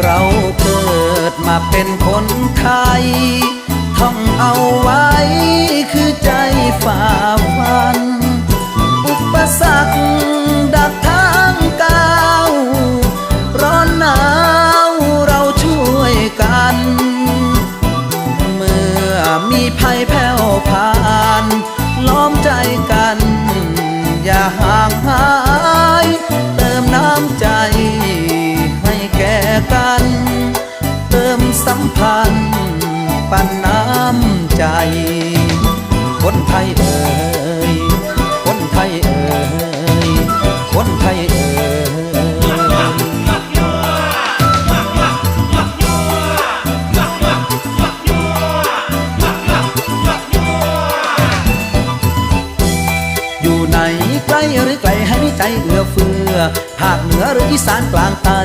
เราเกิดมาเป็นคนไทยท่องเอาไว้คือใจฝ่าฟันอุปสรรคดักทางก้าวร้อนหนาวเราช่วยกันเมื่อมีภัยแผ่วผ่านล้อมใจกันอย่าห่างหายเติมน้ำใจให้แก่กันเติมสัมพันธ์ปันน้ำใจคนไทยเอ่ยคนไทยเอ่ยคนไทยเอ่อยู่ไหนไกลหรือไกลให้ใจเอื้อเฟื้อภาคเหนือหรืออีสานกลางใต้